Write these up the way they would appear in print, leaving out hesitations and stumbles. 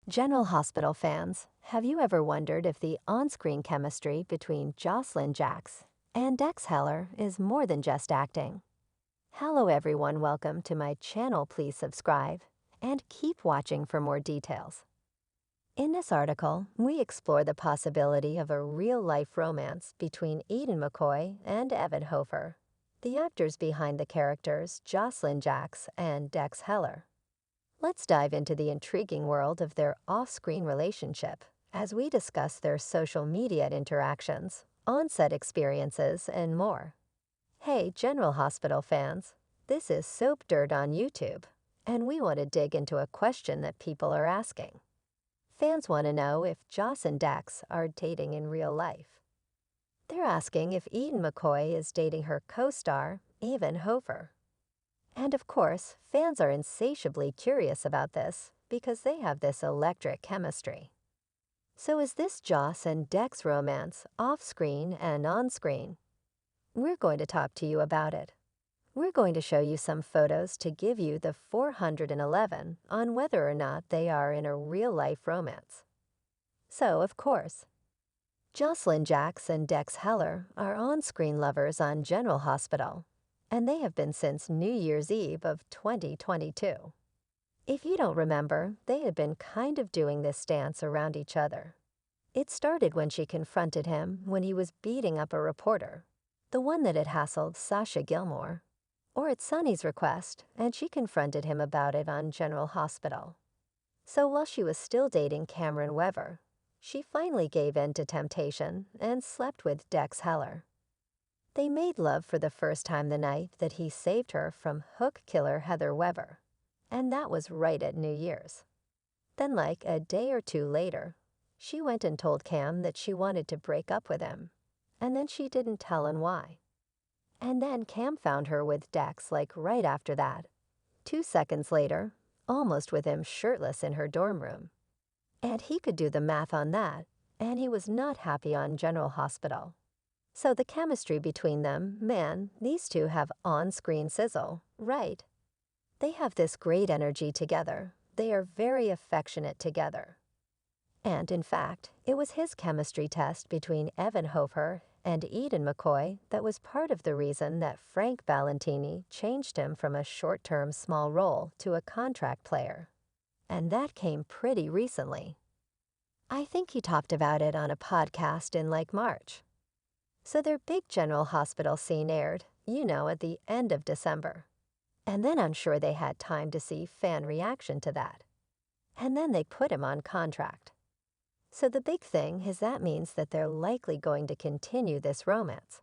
General Hospital fans, have you ever wondered if the on-screen chemistry between Josslyn Jax and Dex Heller is more than just acting? Hello everyone, welcome to my channel. Please subscribe and keep watching for more details. In this article, we explore the possibility of a real-life romance between Eden McCoy and Evan Hofer, the actors behind the characters Josslyn Jax and Dex Heller. Let's dive into the intriguing world of their off-screen relationship as we discuss their social media interactions, on-set experiences, and more. Hey, General Hospital fans, this is Soap Dirt on YouTube, and we want to dig into a question that people are asking. Fans want to know if Joss and Dex are dating in real life. They're asking if Eden McCoy is dating her co-star, Evan Hofer. And of course, fans are insatiably curious about this because they have this electric chemistry. So is this Joss and Dex romance off-screen and on-screen? We're going to talk to you about it. We're going to show you some photos to give you the 411 on whether or not they are in a real-life romance. So, of course, Josslyn Jax and Dex Heller are on-screen lovers on General Hospital, and they have been since New Year's Eve of 2022. If you don't remember, they had been kind of doing this dance around each other. It started when she confronted him when he was beating up a reporter, the one that had hassled Sasha Gilmore, or at Sonny's request, and she confronted him about it on General Hospital. So while she was still dating Cameron Weber, she finally gave in to temptation and slept with Dex Heller. They made love for the first time the night that he saved her from hook killer Heather Weber, and that was right at New Year's. Then like a day or two later, she went and told Cam that she wanted to break up with him, and then she didn't tell him why. And then Cam found her with Dex like right after that, 2 seconds later, almost with him shirtless in her dorm room. And he could do the math on that, and he was not happy on General Hospital. So the chemistry between them, man, these two have on-screen sizzle, right? They have this great energy together. They are very affectionate together. And in fact, it was his chemistry test between Evan Hofer and Eden McCoy that was part of the reason that Frank Valentini changed him from a short-term small role to a contract player. And that came pretty recently. I think he talked about it on a podcast in like March. So their big General Hospital scene aired, at the end of December. And then I'm sure they had time to see fan reaction to that. And then they put him on contract. So the big thing is that means that they're likely going to continue this romance.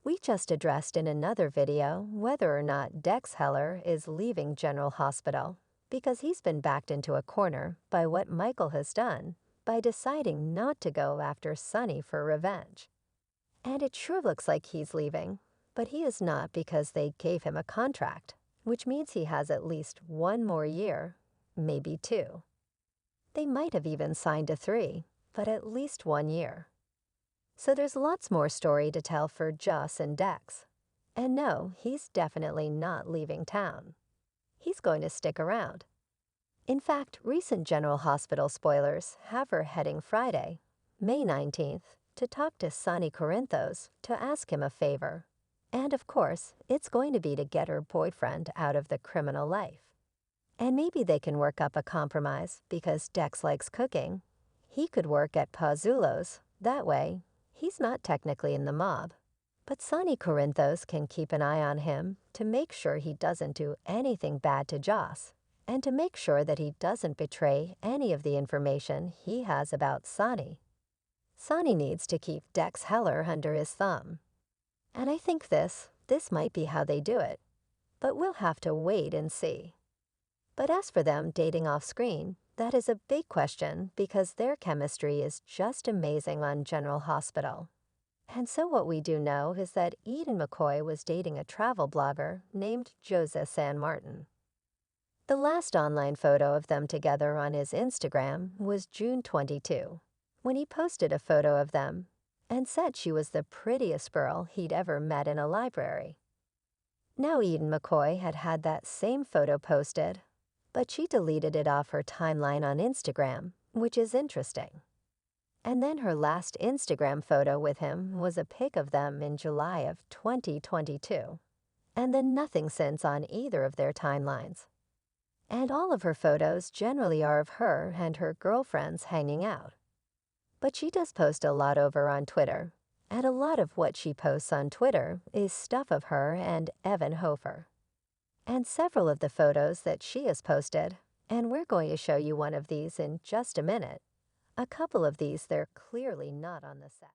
We just addressed in another video whether or not Dex Heller is leaving General Hospital because he's been backed into a corner by what Michael has done by deciding not to go after Sonny for revenge. And it sure looks like he's leaving, but he is not because they gave him a contract, which means he has at least 1 more year, maybe 2. They might have even signed to 3, but at least 1 year. So there's lots more story to tell for Joss and Dex. And no, he's definitely not leaving town. He's going to stick around. In fact, recent General Hospital spoilers have her heading Friday, May 19th, to talk to Sonny Corinthos to ask him a favor. And of course, it's going to be to get her boyfriend out of the criminal life. And maybe they can work up a compromise because Dex likes cooking. He could work at Pazzulo's. That way, he's not technically in the mob. But Sonny Corinthos can keep an eye on him to make sure he doesn't do anything bad to Joss, and to make sure that he doesn't betray any of the information he has about Sonny. Sonny needs to keep Dex Heller under his thumb. And I think this might be how they do it. But we'll have to wait and see. But as for them dating off-screen, that is a big question because their chemistry is just amazing on General Hospital. And so what we do know is that Eden McCoy was dating a travel blogger named José San Martin. The last online photo of them together on his Instagram was June 22, when he posted a photo of them and said she was the prettiest girl he'd ever met in a library. Now Eden McCoy had that same photo posted, But she deleted it off her timeline on Instagram, which is interesting. And then her last Instagram photo with him was a pic of them in July of 2022. And then nothing since on either of their timelines. And all of her photos generally are of her and her girlfriends hanging out. But she does post a lot over on Twitter, and a lot of what she posts on Twitter is stuff of her and Evan Hofer. And several of the photos that she has posted, and we're going to show you one of these in just a minute. A couple of these, they're clearly not on the set.